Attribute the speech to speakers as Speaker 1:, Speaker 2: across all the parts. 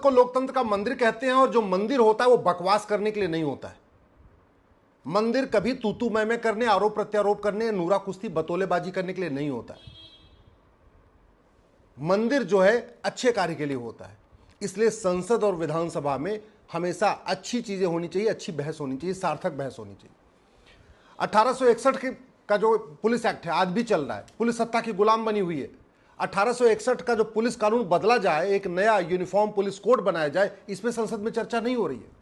Speaker 1: को लोकतंत्र का मंदिर कहते हैं, और जो मंदिर होता है वो बकवास करने के लिए नहीं होता है। मंदिर कभी तूतू मैं करने, आरोप प्रत्यारोप करने, नूरा कुश्ती बतौलेबाजी करने के लिए नहीं होता है। मंदिर जो है अच्छे कार्य के लिए होता है। इसलिए संसद और विधानसभा में हमेशा अच्छी चीजें होनी चाहिए, अच्छी बहस होनी चाहिए, सार्थक बहस होनी चाहिए। 1861 का जो पुलिस एक्ट है आज भी चल रहा है, पुलिस सत्ता की गुलाम बनी हुई है। 1861 का जो पुलिस कानून बदला जाए, एक नया यूनिफॉर्म पुलिस कोड बनाया जाए, इसमें संसद में चर्चा नहीं हो रही है।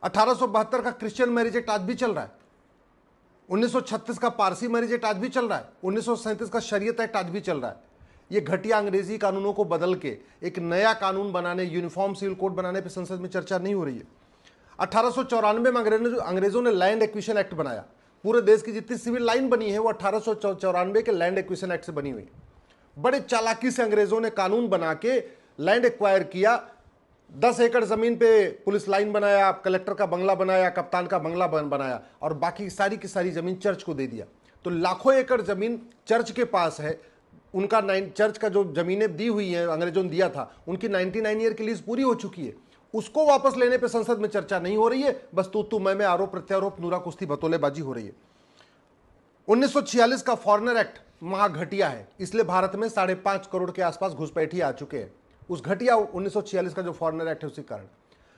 Speaker 1: 1872 का क्रिश्चियन मैरिज एक्ट आज भी चल रहा है। 1936 का पारसी मैरिज एक्ट आज भी चल रहा है। 1937 का शरीयत एक्ट आज भी चल रहा है। ये घटिया अंग्रेजी कानूनों को बदल के एक नया कानून बनाने, यूनिफॉर्म सिविल कोड बनाने पर संसद में चर्चा नहीं हो रही है। 1894 में अंग्रेजों ने लैंड एक्विजिशन एक्ट बनाया। पूरे देश की जितनी सिविल लाइन बनी है वो 1894 के लैंड एक्विजिशन एक्ट से बनी हुई। बड़े चालाकी से अंग्रेजों ने कानून बना के लैंड एक्वायर किया। 10 एकड़ जमीन पे पुलिस लाइन बनाया, कलेक्टर का बंगला बनाया, कप्तान का बंगला बनाया, और बाकी सारी की सारी जमीन चर्च को दे दिया। तो लाखों एकड़ जमीन चर्च के पास है। उनका चर्च का जो जमीनें दी हुई हैं, अंग्रेजों ने दिया था, उनकी 99 ईयर की लीज पूरी हो चुकी है। उसको वापस लेने पे संसद में चर्चा नहीं हो रही है, बस तू मैं में आरोप प्रत्यारोप, नूरा कुश्ती बतौलेबाजी हो रही है। 1946 का फॉरेनर एक्ट महाघटिया है, इसलिए भारत में 5.5 करोड़ के आसपास घुसपैठी आ चुके हैं। उस घटिया 1946 का जो फॉरेनर एक्ट है उसी कारण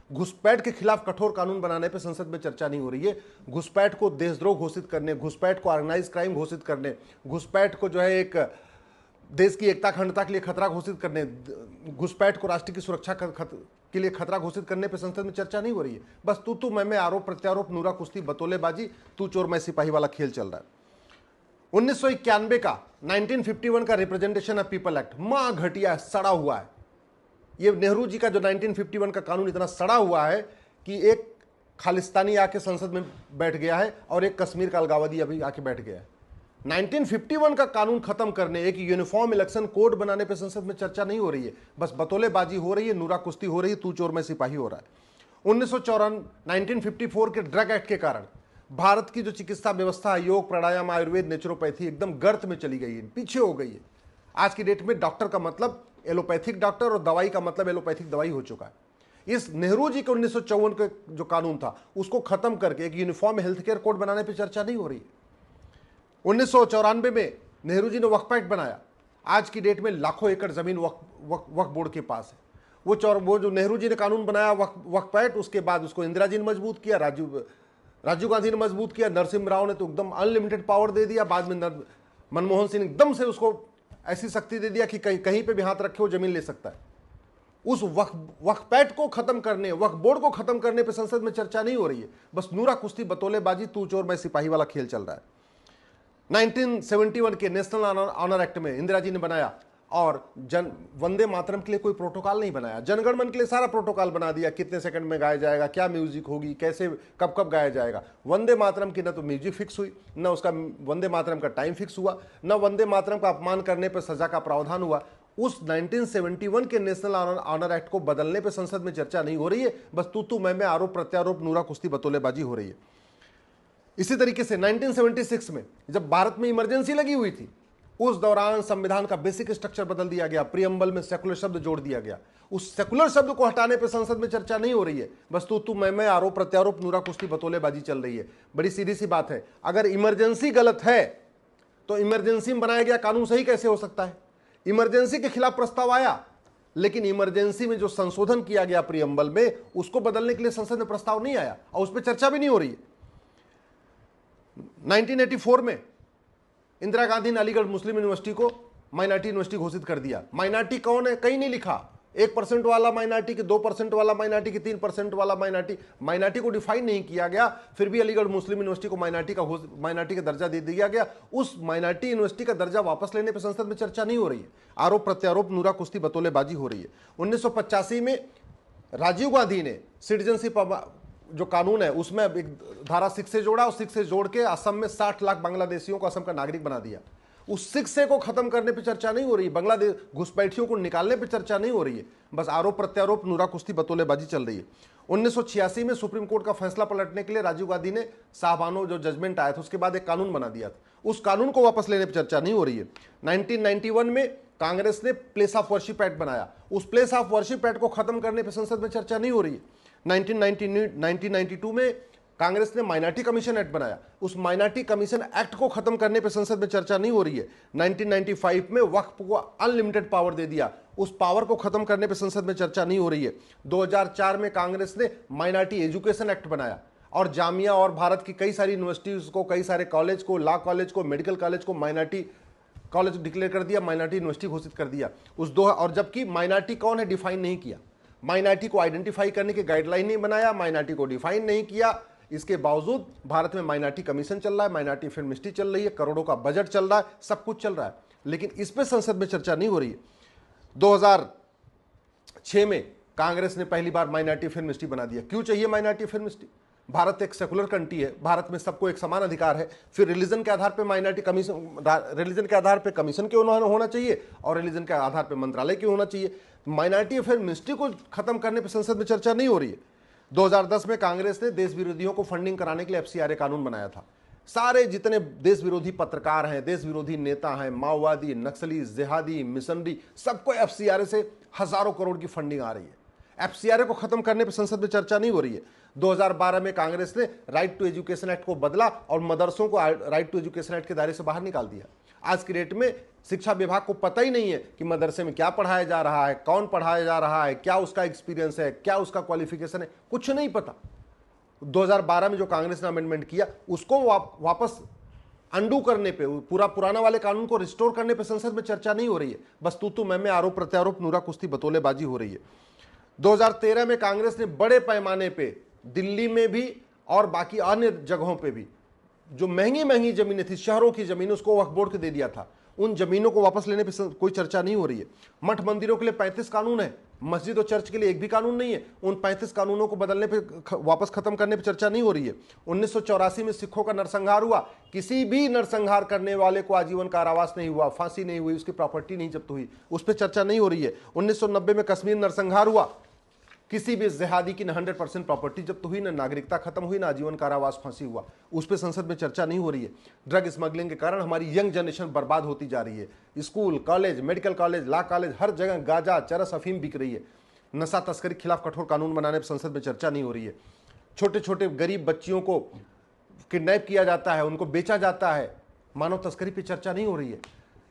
Speaker 1: घुसपैठ के खिलाफ कठोर कानून बनाने पर संसद में चर्चा नहीं हो रही है। घुसपैठ को देशद्रोह घोषित करने, घुसपैठ को ऑर्गेनाइज क्राइम घोषित करने, घुसपैठ को जो है एक देश की एकता अखंडता के लिए खतरा घोषित करने, घुसपैठ को राष्ट्र की सुरक्षा के लिए खतरा घोषित करने पर संसद में चर्चा नहीं हो रही है। बस तू मैं आरोप प्रत्यारोप, नूरा कुश्ती बतौलेबाजी, तू चोर मैं सिपाही वाला खेल चल रहा है। 1991 का 1951 का रिप्रेजेंटेशन ऑफ पीपल एक्ट मां घटिया है, सड़ा हुआ है। ये नेहरू जी का जो 1951 का कानून इतना सड़ा हुआ है कि एक खालिस्तानी आके संसद में बैठ गया है और एक कश्मीर का अलगावदी अभी आके बैठ गया है। 1951 का कानून खत्म करने, एक यूनिफॉर्म इलेक्शन कोड बनाने पे संसद में चर्चा नहीं हो रही है, बस बतौलेबाजी हो रही है, नूरा कुश्ती हो रही है, तू चोर मैं सिपाही हो रहा है। 1954 के ड्रग एक्ट के कारण भारत की जो चिकित्सा व्यवस्था है, योग, प्राणायाम, आयुर्वेद, नेचुरोपैथी, एकदम गर्त में चली गई है, पीछे हो गई है। आज की डेट में डॉक्टर का मतलब एलोपैथिक डॉक्टर और दवाई का मतलब एलोपैथिक दवाई हो चुका है। इस नेहरू जी के 1954 के जो कानून था उसको खत्म करके एक यूनिफॉर्म हेल्थ केयर कोड बनाने पर चर्चा नहीं हो रही है। 1994 में नेहरू जी ने वक्फ एक्ट बनाया। आज की डेट में लाखों एकड़ जमीन वक्फ बोर्ड के पास है। वो जो नेहरू जी ने कानून बनाया वक्फ एक्ट, उसके बाद उसको इंदिरा जी ने मजबूत किया, राजीव गांधी ने मजबूत किया, नरसिम्हा राव ने तो एकदम अनलिमिटेड पावर दे दिया। बाद में मनमोहन सिंह ने एकदम से उसको ऐसी शक्ति दे दिया कि कहीं पे भी हाथ रखे वो जमीन ले सकता है। उस वक्फ एक्ट को खत्म करने, वक्फ बोर्ड को खत्म करने पे संसद में चर्चा नहीं हो रही है, बस नूरा कुश्ती बतौलेबाजी, तू चोर मैं सिपाही वाला खेल चल रहा है। 1971 के नेशनल ऑनर एक्ट में इंदिरा जी ने बनाया, और वंदे मातरम के लिए कोई प्रोटोकॉल नहीं बनाया। जनगण मन के लिए सारा प्रोटोकॉल बना दिया, कितने सेकंड में गाया जाएगा, क्या म्यूजिक होगी, कैसे कब कब गाया जाएगा। वंदे मातरम की न तो म्यूजिक फिक्स हुई, न उसका वंदे मातरम का टाइम फिक्स हुआ, न वंदे मातरम का अपमान करने पर सजा का प्रावधान हुआ। उस 1971 के नेशनल ऑनर एक्ट को बदलने पर संसद में चर्चा नहीं हो रही है, बस तू मैं आरोप प्रत्यारोप, नूरा कुश्ती बतौलेबाजी हो रही है। इसी तरीके से 1976 में जब भारत में इमरजेंसी लगी हुई थी, उस दौरान संविधान का बेसिक स्ट्रक्चर बदल दिया गया, प्रीएम्बल में सेकुलर शब्द जोड़ दिया गया। उस सेकुलर शब्द को हटाने पे संसद में चर्चा नहीं हो रही है, बस तू मैं आरोप प्रत्यारोप, नूरा कुश्ती बतौलेबाजी चल रही है। बड़ी सीधी सी बात है, अगर इमरजेंसी गलत है तो इमरजेंसी में बनाया गया कानून सही कैसे हो सकता है? इमरजेंसी के खिलाफ प्रस्ताव आया, लेकिन इमरजेंसी में जो संशोधन किया गया प्रीएम्बल में, उसको बदलने के लिए संसद में प्रस्ताव नहीं आया और उस पर चर्चा भी नहीं हो रही है। 1984 में इंदिरा गांधी ने अलीगढ़ मुस्लिम यूनिवर्सिटी को माइनॉरिटी यूनिवर्सिटी घोषित कर दिया। माइनॉरिटी कौन है? कहीं नहीं लिखा। 1% वाला माइनॉरिटी की, 2% वाला माइनॉरिटी की, 3% वाला माइनॉरिटी को डिफाइन नहीं किया गया। फिर भी अलीगढ़ मुस्लिम यूनिवर्सिटी को माइनॉरिटी का दर्जा दे दिया गया। उस माइनॉरिटी यूनिवर्सिटी का दर्जा वापस लेने पर संसद में चर्चा नहीं हो रही है, आरोप प्रत्यारोप, नूरा कुश्ती बतौलेबाजी हो रही है। 1985 में राजीव गांधी ने सिटीजनशिप जो कानून है उसमें एक धारा 6 से जोड़ा, और 6 से जोड़ के असम में 60 लाख बांग्लादेशियों को असम का नागरिक बना दिया। उस 6 से को खत्म करने पे चर्चा नहीं हो रही, बांग्लादेश घुसपैठियों को निकालने पे चर्चा नहीं हो रही है, बस आरोप प्रत्यारोप, नूरा कुश्ती बतौलेबाजी चल रही है। 1986 में सुप्रीम कोर्ट का फैसला पलटने के लिए राजीव गांधी ने साहबानो जो जजमेंट आया था उसके बाद एक कानून बना दिया था, उस कानून को वापस लेने पर चर्चा नहीं हो रही है। 1991 में कांग्रेस ने प्लेस ऑफ वर्शिप एक्ट बनाया, उस प्लेस ऑफ वर्शिप एक्ट को खत्म करने पर संसद में चर्चा नहीं हो रही है। 1992 में कांग्रेस ने माइनॉरिटी कमीशन एक्ट बनाया, उस माइनॉरिटी कमीशन एक्ट को खत्म करने पर संसद में चर्चा नहीं हो रही है। 1995 में वक्फ को अनलिमिटेड पावर दे दिया, उस पावर को खत्म करने पर संसद में चर्चा नहीं हो रही है। 2004 में कांग्रेस ने माइनॉरिटी एजुकेशन एक्ट बनाया और जामिया और भारत की कई सारी यूनिवर्सिटीज को, कई सारे कॉलेज को, लॉ कॉलेज को, मेडिकल कॉलेज को माइनॉरिटी कॉलेज डिक्लेयर कर दिया, माइनॉरिटी यूनिवर्सिटी घोषित कर दिया। और जबकि माइनॉरिटी कौन है डिफाइन नहीं किया, माइनॉरिटी को आइडेंटिफाई करने की गाइडलाइन नहीं बनाया, माइनॉरिटी को डिफाइन नहीं किया। इसके बावजूद भारत में माइनॉरिटी कमीशन चल रहा है, माइनॉरिटी फिल्म मिनिस्ट्री चल रही है, करोड़ों का बजट चल रहा है, सब कुछ चल रहा है, लेकिन इस पर संसद में चर्चा नहीं हो रही है। 2006 में कांग्रेस ने पहली बार माइनॉरिटी फिल्म मिनिस्ट्री बना दिया। क्यों चाहिए माइनॉरिटी फिल्म मिनिस्ट्री? भारत एक सेकुलर कंट्री है, भारत में सबको एक समान अधिकार है। फिर रिलीजन के आधार पर माइनॉरिटी कमीशन, रिलीजन के आधार पर कमीशन क्यों होना चाहिए और रिलीजन के आधार पर मंत्रालय क्यों होना चाहिए? माइनॉरिटी फिल्म मिनिस्ट्री को खत्म करने पर संसद में चर्चा नहीं हो रही है। 2010 में कांग्रेस ने देश विरोधियों को फंडिंग कराने के लिए एफसीआरए कानून बनाया था। सारे जितने देश विरोधी पत्रकार हैं, देश विरोधी नेता हैं, माओवादी, नक्सली, जिहादी, मिशनरी, सबको एफसीआरए से हजारों करोड़ की फंडिंग आ रही है। एफसीआरए को खत्म करने पर संसद में चर्चा नहीं हो रही है। 2012 में कांग्रेस ने राइट टू एजुकेशन एक्ट को बदला और मदरसों को राइट टू एजुकेशन एक्ट के दायरे से बाहर निकाल दिया। आज की डेट में शिक्षा विभाग को पता ही नहीं है कि मदरसे में क्या पढ़ाया जा रहा है, कौन पढ़ाया जा रहा है, क्या उसका एक्सपीरियंस है, क्या उसका क्वालिफिकेशन है, कुछ नहीं पता। 2012 में जो कांग्रेस ने अमेंडमेंट किया उसको वापस अंडू करने पे, पूरा पुराना वाले कानून को रिस्टोर करने पे संसद में चर्चा नहीं हो रही है। बस तू मैं आरोप प्रत्यारोप, नूरा कुश्ती, बतौलेबाजी हो रही है। 2013 में कांग्रेस ने बड़े पैमाने पे दिल्ली में भी और बाकी अन्य जगहों पे भी जो महंगी महंगी जमीनें थी, शहरों की जमीन, उसको वक्फ बोर्ड को दे दिया था। उन जमीनों को वापस लेने पे कोई चर्चा नहीं हो रही है। मठ मंदिरों के लिए 35 कानून है, मस्जिद और चर्च के लिए एक भी कानून नहीं है। उन 35 कानूनों को बदलने पे, वापस खत्म करने पे चर्चा नहीं हो रही है। 1984 में सिखों का नरसंहार हुआ, किसी भी नरसंहार करने वाले को आजीवन कारावास नहीं हुआ, फांसी नहीं हुई, उसकी प्रॉपर्टी नहीं जब्त हुई, उस पर चर्चा नहीं हो रही है। 1990 में कश्मीर नरसंहार हुआ, किसी भी जिहादी की न 100% प्रॉपर्टी जब्त हुई, न नागरिकता खत्म हुई, न आजीवन कारावास फांसी हुआ, उस पर संसद में चर्चा नहीं हो रही है। ड्रग स्मगलिंग के कारण हमारी यंग जनरेशन बर्बाद होती जा रही है। School, college, medical college, law college, हर जगह गांजा, चरस, अफीम बिक रही है। नशा तस्करी के खिलाफ कठोर कानून बनाने पर संसद में चर्चा नहीं हो रही है। छोटे छोटे गरीब बच्चियों को किडनैप किया जाता है, उनको बेचा जाता है, मानव तस्करी पर चर्चा नहीं हो रही है।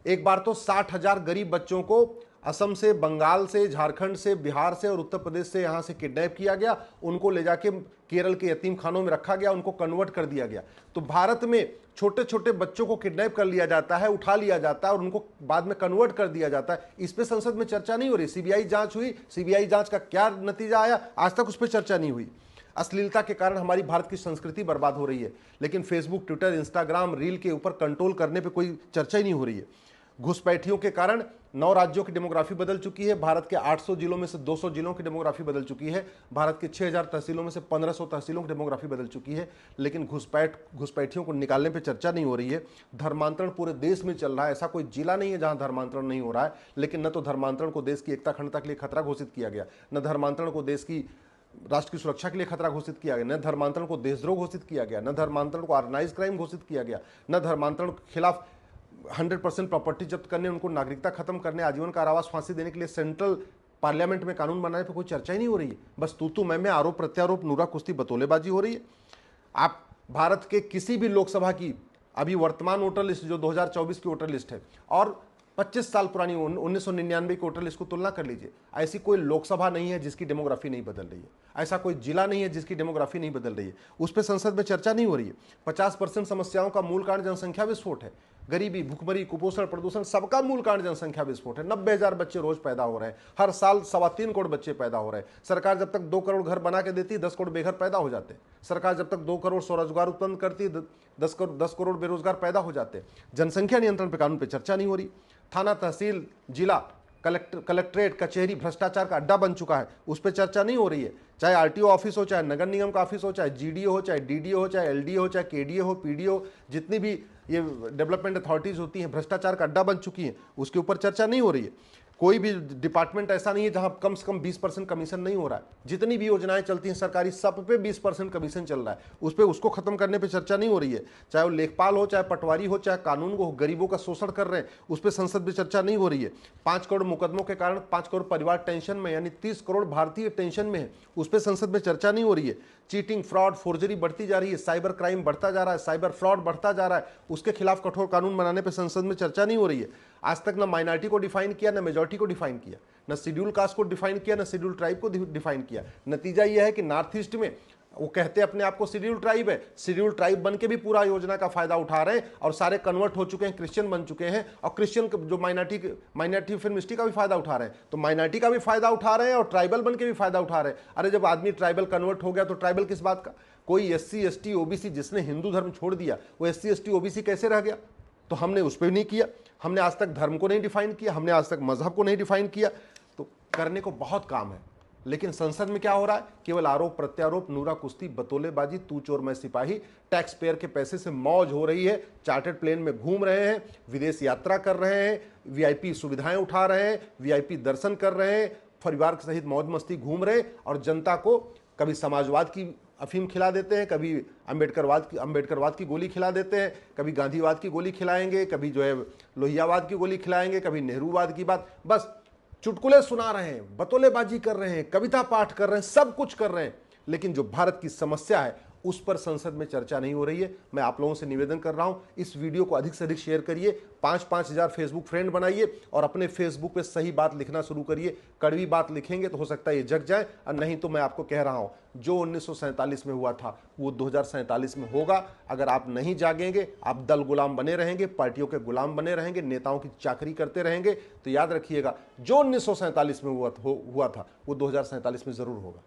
Speaker 1: एक बार तो 60,000 गरीब बच्चों को असम से, बंगाल से, झारखंड से, बिहार से और उत्तर प्रदेश से यहाँ से किडनैप किया गया, उनको ले जाके केरल के यतीम खानों में रखा गया, उनको कन्वर्ट कर दिया गया। तो भारत में छोटे छोटे बच्चों को किडनैप कर लिया जाता है, उठा लिया जाता है और उनको बाद में कन्वर्ट कर दिया जाता है। इस पर संसद में चर्चा नहीं हो रही। सीबीआई जांच हुई, सीबीआई जांच का क्या नतीजा आया, आज तक उस पर चर्चा नहीं हुई। अश्लीलता के कारण हमारी भारत की संस्कृति बर्बाद हो रही है, लेकिन फेसबुक, ट्विटर, इंस्टाग्राम, रील के ऊपर कंट्रोल करने पर कोई चर्चा ही नहीं हो रही है। घुसपैठियों के कारण 9 राज्यों की डेमोग्राफी बदल चुकी है। भारत के 800 जिलों में से 200 जिलों की डेमोग्राफी बदल चुकी है। भारत के 6000 तहसीलों में से 1500 तहसीलों की डेमोग्राफी बदल चुकी है। लेकिन घुसपैठियों को निकालने पर चर्चा नहीं हो रही है। धर्मांतरण पूरे देश में चल रहा है, ऐसा कोई जिला नहीं है जहां धर्मांतरण नहीं हो रहा है। लेकिन न तो धर्मांतरण को देश की एकता अखंडता के लिए खतरा घोषित किया गया, न धर्मांतरण को देश की राष्ट्र की सुरक्षा के लिए खतरा घोषित किया गया, न धर्मांतरण को देशद्रोह घोषित किया गया, न धर्मांतरण को ऑर्गेनाइज क्राइम घोषित किया गया, न धर्मांतरण के खिलाफ 100% प्रॉपर्टी जब्त करने, उनको नागरिकता खत्म करने, आजीवन कारावास, फांसी देने के लिए सेंट्रल पार्लियामेंट में कानून बनाने पर कोई चर्चा ही नहीं हो रही है। बस तू मैं आरोप प्रत्यारोप, नूरा कुश्ती, बतौलेबाजी हो रही है। आप भारत के किसी भी लोकसभा की अभी वर्तमान वोटर लिस्ट जो 2024 की वोटर लिस्ट है और 25 साल पुरानी 1999 की वोटर लिस्ट को तुलना कर लीजिए। ऐसी कोई लोकसभा नहीं है जिसकी डेमोग्राफी नहीं बदल रही है, ऐसा कोई जिला नहीं है जिसकी डेमोग्राफी नहीं बदल रही है। उस पर संसद में चर्चा नहीं हो रही है। 50% समस्याओं का मूल कारण जनसंख्या विस्फोट है। गरीबी, भुखमरी, कुपोषण, प्रदूषण, सबका मूल कारण जनसंख्या विस्फोट है। 90,000 बच्चे रोज पैदा हो रहे हैं, हर साल 3.25 करोड़ बच्चे पैदा हो रहे हैं। सरकार जब तक 2 करोड़ घर बना के देती, 10 करोड़ बेघर पैदा हो जाते। सरकार जब तक 2 करोड़ स्वरोजगार उत्पन्न करती, 10 करोड़ बेरोजगार पैदा हो जाते। जनसंख्या नियंत्रण पे कानून पे चर्चा नहीं हो रही। थाना, तहसील, जिला, कलेक्ट्रेट, कचहरी भ्रष्टाचार का अड्डा बन चुका है, उस पर चर्चा नहीं हो रही है। चाहे आरटीओ ऑफिस हो, चाहे नगर निगम का ऑफिस हो, चाहे जीडीओ हो, चाहे डीडीओ हो, चाहे एलडीओ हो, चाहे केडीए हो, पीडीओ, जितनी भी ये डेवलपमेंट अथॉरिटीज होती हैं, भ्रष्टाचार का अड्डा बन चुकी हैं, उसके ऊपर चर्चा नहीं हो रही है। कोई भी डिपार्टमेंट ऐसा नहीं है जहां कम से कम 20% कमीशन नहीं हो रहा है। जितनी भी योजनाएं चलती हैं सरकारी, सब पे 20% कमीशन चल रहा है। उस पे उसको खत्म करने पे चर्चा नहीं हो रही है। चाहे वो लेखपाल हो, चाहे पटवारी हो, चाहे कानून हो, गरीबों का शोषण कर रहे हैं, उस पर संसद में चर्चा नहीं हो रही है। 5 करोड़ मुकदमों के कारण 5 करोड़ परिवार टेंशन में, यानी 30 करोड़ भारतीय टेंशन में है, उस पर संसद में चर्चा नहीं हो रही है। चीटिंग, फ्रॉड, फोर्जरी बढ़ती जा रही है, साइबर क्राइम बढ़ता जा रहा है, साइबर फ्रॉड बढ़ता जा रहा है, उसके खिलाफ कठोर कानून बनाने पर संसद में चर्चा नहीं हो रही है। आज तक ना माइनॉरिटी को डिफाइन किया, ना मेजॉरिटी को डिफाइन किया, ना शेड्यूल कास्ट को डिफाइन किया, ना शेड्यूल ट्राइब को डिफाइन किया। नतीजा यह है कि नॉर्थ ईस्ट में वो कहते हैं अपने आप को शेड्यूल ट्राइब है, शेड्यूल ट्राइब बन के भी पूरा योजना का फायदा उठा रहे हैं, और सारे कन्वर्ट हो चुके हैं, क्रिश्चियन बन चुके हैं, और क्रिश्चियन जो माइनॉरिटी फिल्म इंडस्ट्री का भी फायदा उठा रहे हैं। तो माइनॉरिटी का भी फायदा उठा रहे हैं और ट्राइबल बन के भी फायदा उठा रहे हैं। अरे जब आदमी ट्राइबल कन्वर्ट हो गया तो ट्राइबल किस बात का? कोई SC ST OBC जिसने हिंदू धर्म छोड़ दिया, वो SC ST OBC कैसे रह गया? तो हमने उस पर नहीं किया। हमने आज तक धर्म को नहीं डिफाइन किया, हमने आज तक मजहब को नहीं डिफाइन किया। तो करने को बहुत काम है, लेकिन संसद में क्या हो रहा है? केवल आरोप प्रत्यारोप, नूरा कुश्ती, बतौलेबाजी, तू चोर मैं सिपाही। टैक्स पेयर के पैसे से मौज हो रही है, चार्टर्ड प्लेन में घूम रहे हैं, विदेश यात्रा कर रहे हैं, VIP सुविधाएं उठा रहे हैं, VIP दर्शन कर रहे हैं, परिवार सहित मौज मस्ती घूम रहे हैं, और जनता को कभी समाजवाद की अफीम खिला देते हैं, कभी अंबेडकरवाद की गोली खिला देते हैं, कभी गांधीवाद की गोली खिलाएंगे, कभी जो है लोहियावाद की गोली खिलाएंगे, कभी नेहरूवाद की बात। बस चुटकुले सुना रहे हैं, बतौलेबाजी कर रहे हैं, कविता पाठ कर रहे हैं, सब कुछ कर रहे हैं, लेकिन जो भारत की समस्या है उस पर संसद में चर्चा नहीं हो रही है। मैं आप लोगों से निवेदन कर रहा हूं, इस वीडियो को अधिक से अधिक शेयर करिए, 5-5 हजार फेसबुक फ्रेंड बनाइए, और अपने फेसबुक पे सही बात लिखना शुरू करिए। कड़वी बात लिखेंगे तो हो सकता है ये जग जाए, और नहीं तो मैं आपको कह रहा हूं, जो 1947 में हुआ था वो 2047 में होगा। अगर आप नहीं जागेंगे, आप दल गुलाम बने रहेंगे, पार्टियों के गुलाम बने रहेंगे, नेताओं की चाकरी करते रहेंगे, तो याद रखिएगा जो 1947 में हुआ था वो 2047 में जरूर होगा।